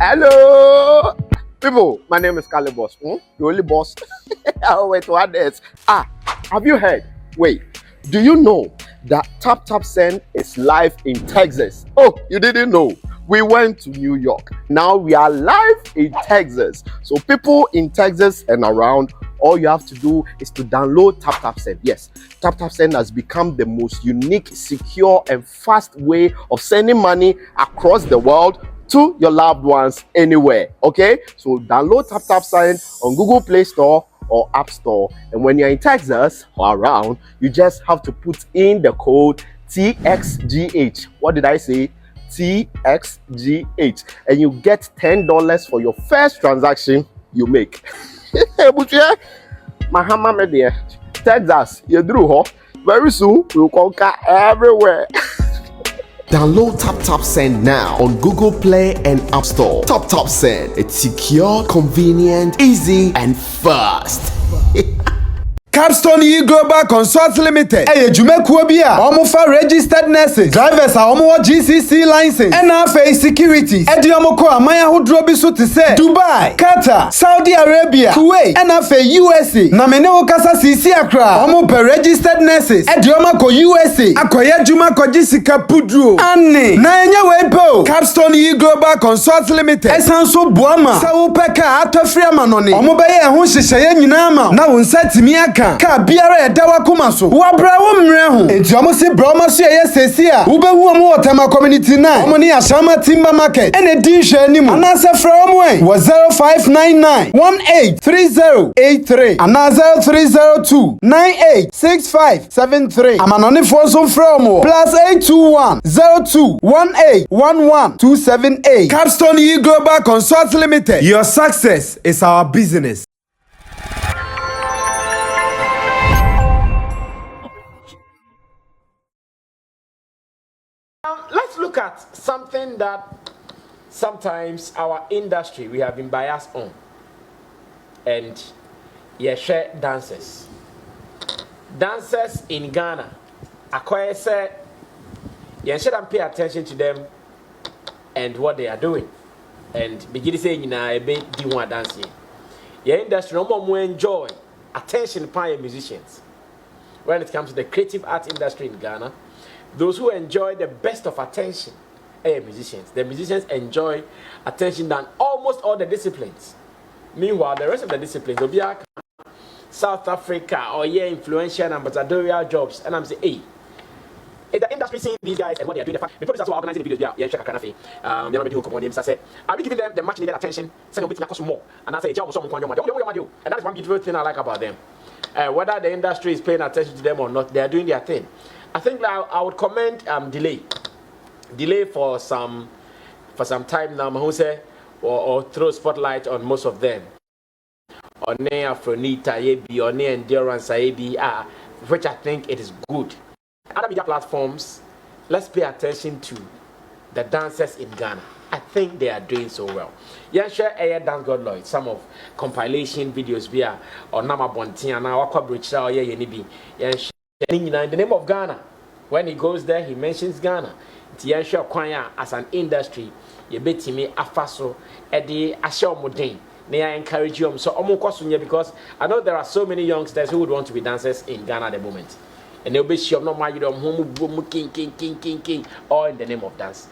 Hello, people. My name is Kali Boss. The only boss. Oh, wait, what else? Have you heard? Wait, do you know that Tap Tap Send is live in Texas? Oh, you didn't know? We went to New York. Now we are live in Texas. So people in Texas and around, all you have to do is to download Tap Tap Send. Yes, Tap Tap Send has become the most unique, secure, and fast way of sending money across the world to your loved ones anywhere. Okay, so download Tap Tap Send on Google Play Store or App Store, and when you're in Texas or around, you just have to put in the code TXGH. What did I say? TXGH, and you get $10 for your first transaction you make. Mahama media, Texas, you drew ho. Very soon we'll conquer everywhere. Download Tap Tap Send now on Google Play and App Store. Tap Tap Send, it's secure, convenient, easy, and fast. Capstone E Global Consult Limited. Jumekuo bi a omo fa registered nurses, drivers a omo GCC license, NFA securities. Omo ko amaya hodro bi so te se Dubai, Qatar, Saudi Arabia, Kuwait, NFA USA. Na me ne wo kasa sisi akra. Omo per registered nurses. Omo ko USA. Akoya juma ko jisika pudro. Anne. Na enye we po. Capstone E Global Consult Limited. Esanso boama. Sa wo peka atofri amanone. Omo be ye ho hyehyeye nyina ma. Na wo nsatimi aka ka biara edawa komaso wa bra wo mre ho enti omo si bra omo so ye sesi a wo behu omo Otema community 9 omo ni Ashama Timber Market ene din hwe animu anasa fra omo en wo 0599 183083 anasa 0302 986573 amanone fo so fra omo +821 021811 Capstone E Global Consult Limited. Your success is our business. Let's look at something that sometimes our industry we have been biased on, and share dancers in Ghana. Akoye say should pay attention to them and what they are doing, and begin to say a bit di one dancing. Your industry no more enjoy attention by your musicians when it comes to the creative art industry in Ghana. Those who enjoy the best of attention are musicians. The musicians enjoy attention than almost all the disciplines. Meanwhile, the rest of the disciplines will be South Africa or influential ambassadorial jobs. And I'm saying, hey, is the industry seeing these guys and what they are doing? The producers who are organizing the videos, are we giving them the much needed attention? Send them cost more. And I say, and that is one beautiful thing I like about them. Whether the industry is paying attention to them or not, they are doing their thing. I think I would commend delay for some time now. Who say or throw spotlight on most of them. On Afronita, on Endurance, which I think it is good. Other media platforms, let's pay attention to the dancers in Ghana. I think they are doing so well. Share Dancegod Lloyd, some of compilation videos via or Nama Bontia and our coverage or in the name of Ghana. When he goes there, he mentions Ghana. Tiansha Kwanya as an industry, you bet me afaso edi asha modern. May I encourage you so because I know there are so many youngsters who would want to be dancers in Ghana at the moment. And they'll be sure no matter king, all in the name of dance.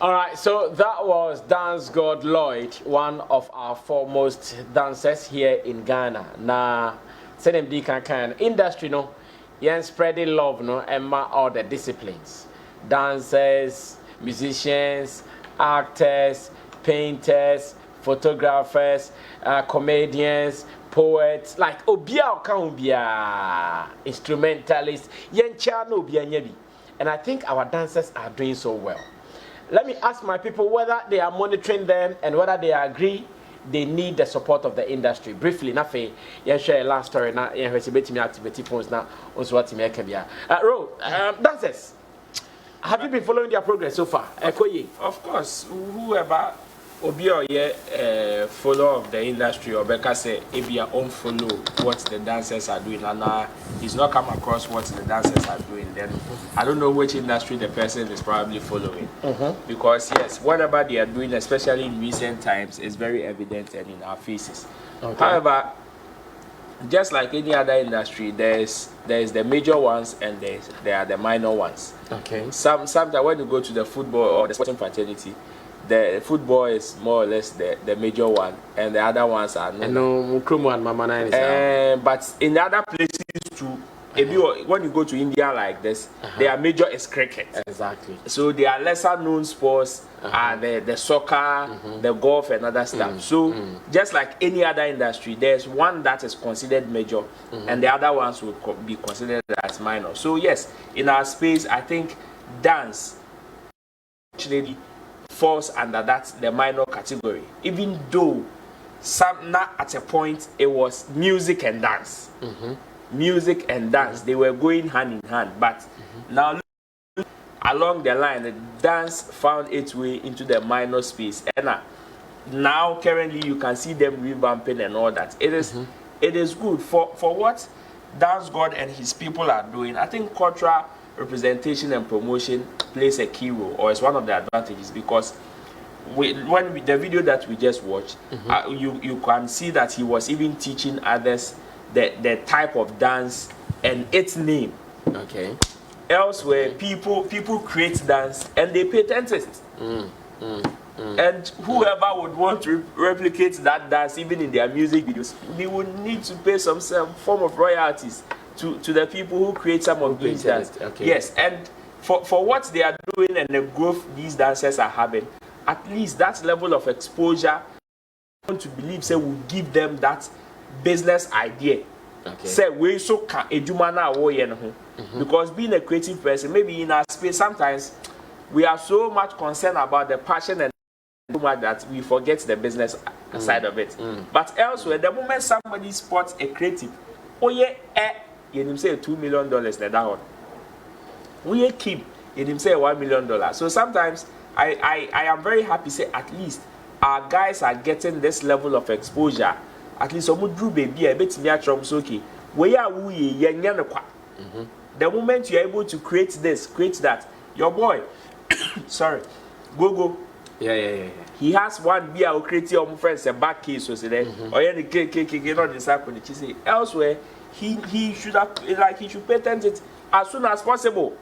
Alright, so that was Dancegod Lloyd, one of our foremost dancers here in Ghana. Now, send them the industry, no. Yen spreading love, no, and all the disciplines. Dancers, musicians, actors, painters, photographers, comedians, poets, like Obia Okaubia, instrumentalists, Yen Chano Bianyebi. And I think our dancers are doing so well. Let me ask my people whether they are monitoring them and whether they agree they need the support of the industry. Briefly, Nafe, share a last story now. Activity phones now. Also, what me can be. Dancers, have you been following their progress so far? Of course, whoever Obi or follower of the industry or Becca say if you unfollow what the dancers are doing and he's not come across what the dancers are doing, then I don't know which industry the person is probably following. Because yes, whatever they are doing, especially in recent times, is very evident and in our faces. However, just like any other industry, there's the major ones and there are the minor ones. Sometimes when you go to the football or the sporting fraternity, the football is more or less the major one, and the other ones are no. But in the other places too, when you go to India like this, their major is cricket. Exactly. So there are lesser known sports, the soccer, the golf, and other stuff. So just like any other industry, there's one that is considered major, and the other ones would be considered as minor. So yes, in our space, I think dance actually falls under the minor category, even though at a point it was music and dance. Music and dance, they were going hand in hand, but now along the line the dance found its way into the minor space, and now currently you can see them revamping and all that. It is good for what Dancegod and his people are doing. I think cultural representation and promotion plays a key role, or is one of the advantages, because the video that we just watched, you can see that he was even teaching others the type of dance and its name. Elsewhere, people create dance and they patent it. And whoever would want to replicate that dance, even in their music videos, they would need to pay some form of royalties to the people who create some of these dances. Yes, and for what they are doing and the growth these dancers are having, at least that level of exposure, I want to believe, say, will give them that business idea. Say we so can because being a creative person, maybe in our space, sometimes we are so much concerned about the passion and that we forget the business side of it. But elsewhere, the moment somebody spots a creative, you say $2 million that one. We keep you say $1 million. So sometimes I am very happy say at least our guys are getting this level of exposure. At least some drew baby a bit me okay. The moment you're able to create that, your boy, sorry, go. Yeah. He has one beer or create your friends a back case so say or any cake not disciple the say elsewhere he should have he should patent it as soon as possible.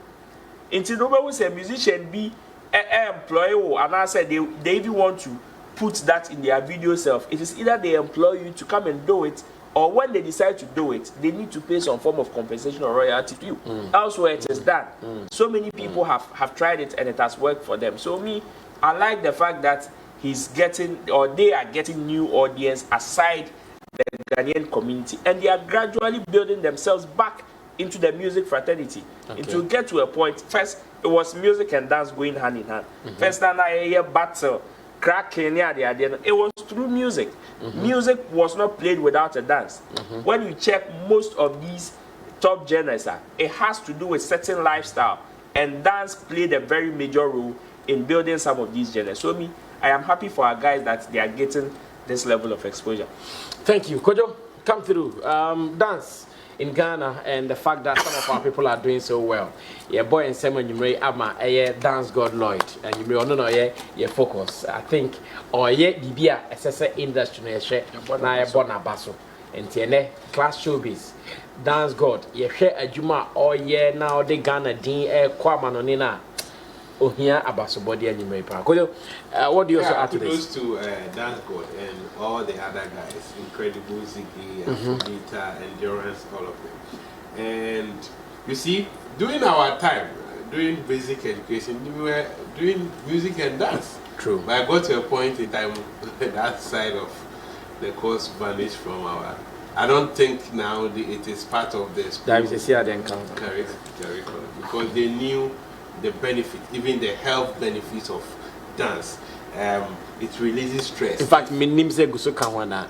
Until nobody say musician be an employee and I said they even want to put that in their video self. It is either they employ you to come and do it, or when they decide to do it, they need to pay some form of compensation or royalty to you. Elsewhere it is done. So many people have tried it and it has worked for them. So I like the fact that they are getting new audience aside the Ghanaian community, and they are gradually building themselves back into the music fraternity. It will get to a point. First, it was music and dance going hand in hand. First time I hear battle, cracking, it was through music. Music was not played without a dance. When you check most of these top genres, it has to do with certain lifestyle, and dance played a very major role in building some of these genres. So I am happy for our guys that they are getting this level of exposure. Thank you, Kojo. Come through. Dance in Ghana and the fact that some of our people are doing so well. Yeah, boy and Sammy, you may ama Dancegod Lloyd, and you may no your focus. I think or Dibia SSA industry na bona baso. And tiene class showbiz. Dancegod, ye share a juma or now the Ghana din kwama no nina. Ohia abaso body and you may pa. What do you also add to this? To Dancegod and all the other guys, incredible Ziggy, Afrodita, Endurance, all of them. And you see, during our time, doing basic education, we were doing music and dance. True. But I got to a point in time that side of the course vanished from our. I don't think now it is part of the school curriculum because they knew the benefit, even the health benefits of dance. It releases stress. In fact, my name is Gusu Kawana.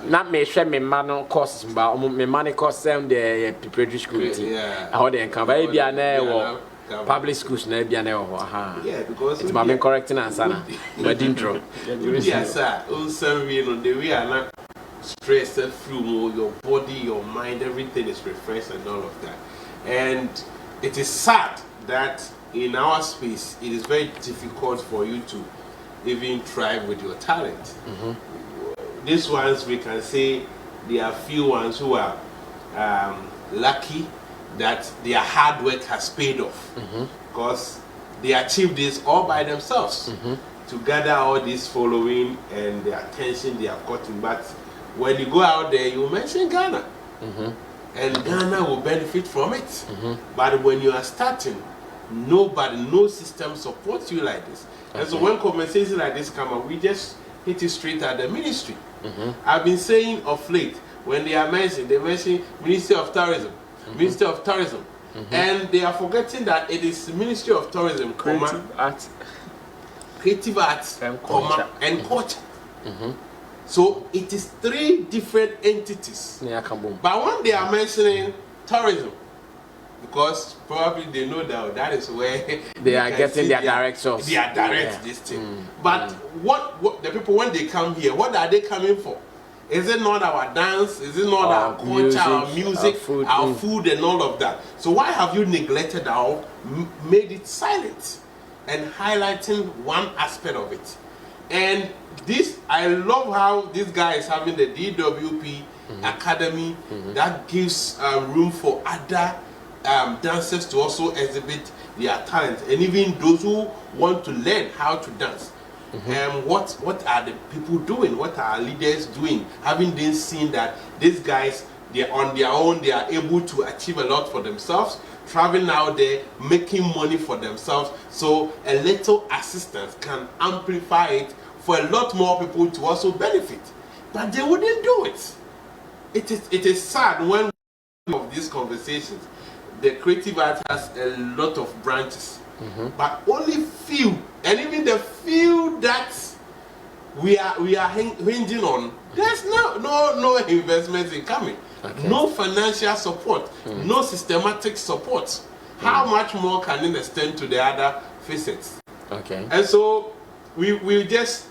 Not me share me man courses, but me money cost them the preparatory school. Yeah. How they can buy be an public schools na bia na yeah, because it's my correcting answer na but didn't draw yes sir some way on the way are stress through your body, your mind, everything is refreshed and all of that. And it is sad that in our space it is very difficult for you to even thrive with your talent. These ones we can say there are few ones who are lucky that their hard work has paid off because they achieved this all by themselves to gather all this following and the attention they have gotten. But when you go out there, you mention Ghana, and Ghana will benefit from it. But when you are starting, nobody, no system supports you like this. And so when conversations like this come up, we just hit it straight at the ministry. I've been saying of late, when they are mentioned, they mention Ministry of Tourism, Ministry of Tourism, and they are forgetting that it is Ministry of Tourism, creative arts, and culture. So it is three different entities. But when they are mentioning tourism, because probably they know that is where they are getting their direct source. They are direct this thing. But what the people when they come here, what are they coming for? Is it not our dance? Is it not our culture, our music, our food, and all of that? So why have you neglected our, made it silent, and highlighting one aspect of it? And this, I love how this guy is having the DWP Academy that gives room for other dancers to also exhibit their talent, and even those who want to learn how to dance. What are the people doing? What are our leaders doing? Having been seen that these guys, they're on their own, they are able to achieve a lot for themselves, traveling out there, making money for themselves. So a little assistance can amplify it for a lot more people to also benefit. But they wouldn't do it. It is sad when of these conversations, the creative art has a lot of branches, but only few, and even the few that we are hinging on, there's no investments in coming, no financial support, no systematic support. How much more can it extend to the other facets? And so we just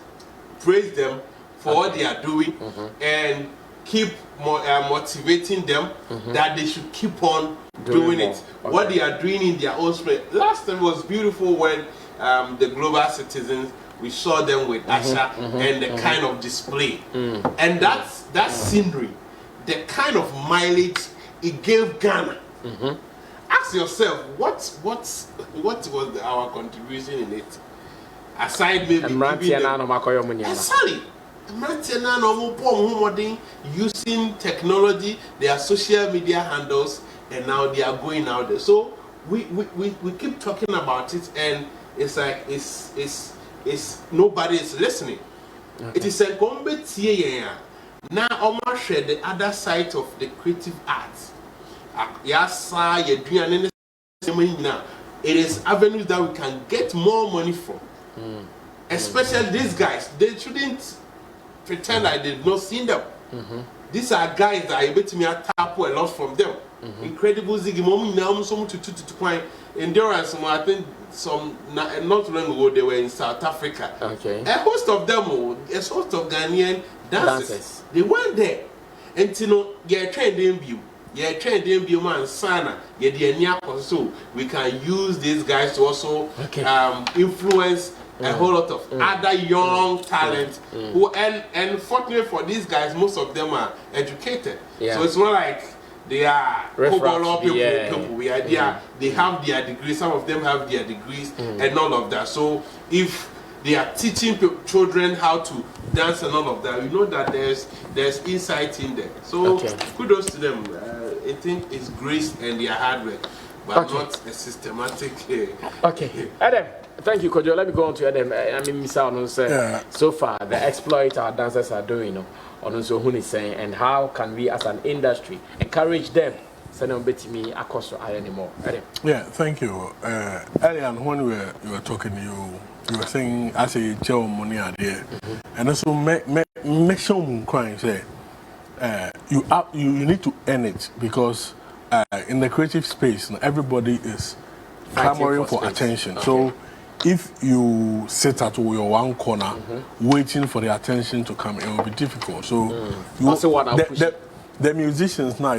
praise them for what they are doing and keep motivating them that they should keep on doing it. What they are doing in their own space. Last time was beautiful when the global citizens, we saw them with Asha and the kind of display. And that scenery, the kind of mileage it gave Ghana. Ask yourself, what was our contribution in it? Aside maybe using technology, their social media handles, and now they are going out there. So we keep talking about it, and it's like it's nobody is listening. It is a competition. Now almost share the other side of the creative arts. It is avenues that we can get more money from. Especially these guys, they shouldn't pretend like they've not seen them. These are guys that are able to tap a lot from them. Incredible ziggy mom now some to point endurance. I think some not long ago they were in South Africa. A host of them, a host of Ghanaian dancers. They went there, and you know, they're trained in view. Yeah, trained in view man sana. Yeah, the so we can use these guys to also influence a whole lot of other young talent who and fortunately for these guys, most of them are educated. So it's not like they are people. They have their degrees. Some of them have their degrees and all of that. So if they are teaching children how to dance and all of that, you know that there's insight in there. So kudos to them. I think it's grace and their hard work, but not a systematic. Adam. Thank you, Kojo. Let me go on to Adam. I mean, so far the exploit our dancers are doing, on also who is saying, and how can we as an industry encourage them? Send them to me across to I anymore. Adam. Yeah, thank you. Earlier when you were talking, you were saying as a jail money idea, and also make sure crying say you need to earn it because in the creative space everybody is clamoring for attention. Okay. So if you sit at your one corner waiting for the attention to come, it will be difficult. So the musicians now,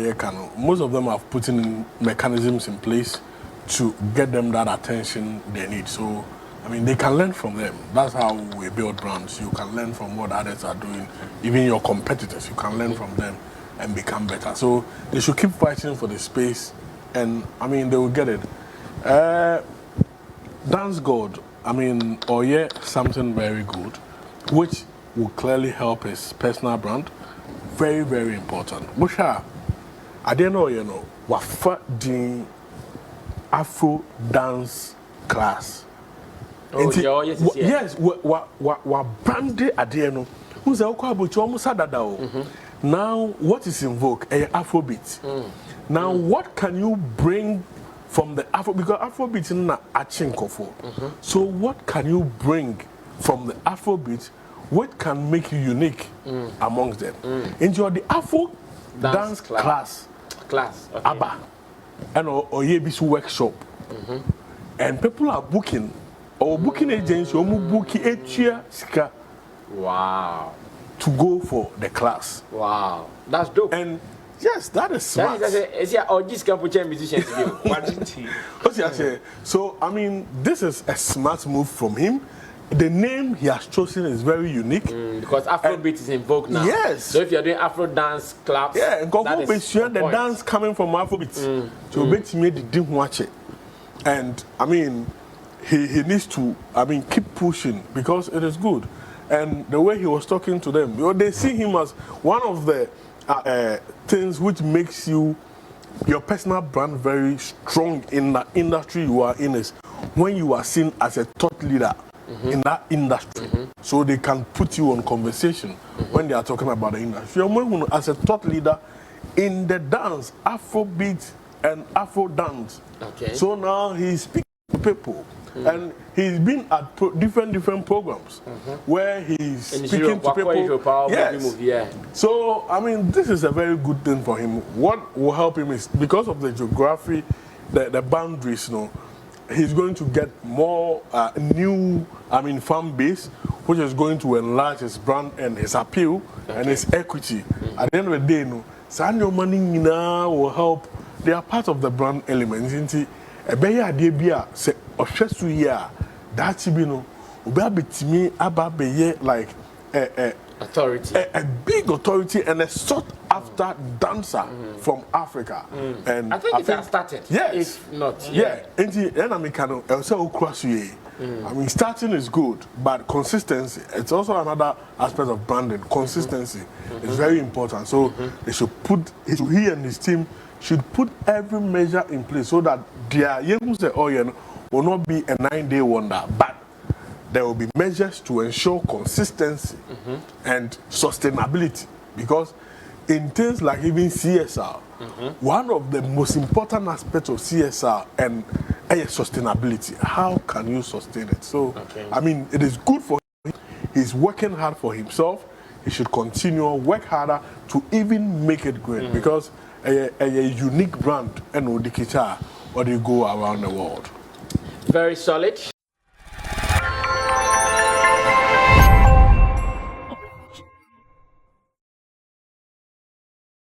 most of them have put in mechanisms in place to get them that attention they need. So, I mean, they can learn from them. That's how we build brands. You can learn from what others are doing. Even your competitors, you can learn from them and become better. So they should keep fighting for the space, and I mean, they will get it. Dancegod, I mean, something very good, which will clearly help his personal brand. Very, very important. Busha, I don't know, what the Afro dance class. Oh, yes, what branded Adeno. Who's a Okwa Now, what is in vogue? Afrobeat. Now, what can you bring from the Afro? Because Afrobeat is not a chinkofo. So, what can you bring from the Afrobeat? What can make you unique amongst them? Enjoy the Afro dance class. Okay. ABBA. And or Yebisu workshop. And people are booking. Or booking agents, or booking a chair. Wow. To go for the class. Wow. That's dope. And yes, that is smart. So, I mean, this is a smart move from him. The name he has chosen is very unique. Because Afrobeat is in vogue now. Yes. So if you're doing Afro dance clubs, and go be sure the dance coming from Afrobeat. So bet me didn't watch it. And I mean, he needs to, I mean, keep pushing because it is good. And the way he was talking to them, they see him as one of the things which makes your personal brand very strong in the industry you are in is when you are seen as a thought leader in that industry. So they can put you on conversation when they are talking about the industry. As a thought leader in the dance, Afrobeat and Afro dance. Okay. So now he's speaking to people. And he's been at different programs where he's speaking to people. Yes. So, I mean, this is a very good thing for him. What will help him is because of the geography, the boundaries, he's going to get more new, fan base, which is going to enlarge his brand and his appeal and his equity. At the end of the day, Sanyo money will help. They are part of the brand elements. A better idea say Oshesu here that Chibino Uba me Ababe like authority. A big authority and a sought after dancer from Africa. And I think it has started. Yes. If not. Yeah. And I mean, starting is good, but consistency, it's also another aspect of branding. Consistency is very important. So they should he and his team should put every measure in place so that their will not be a 9-day wonder, but there will be measures to ensure consistency and sustainability. Because in things like even CSR, one of the most important aspects of CSR and sustainability, how can you sustain it? So, I mean, it is good for him. He's working hard for himself. He should continue work harder to even make it great because a unique brand and Odikicha or they go around the world. Very solid.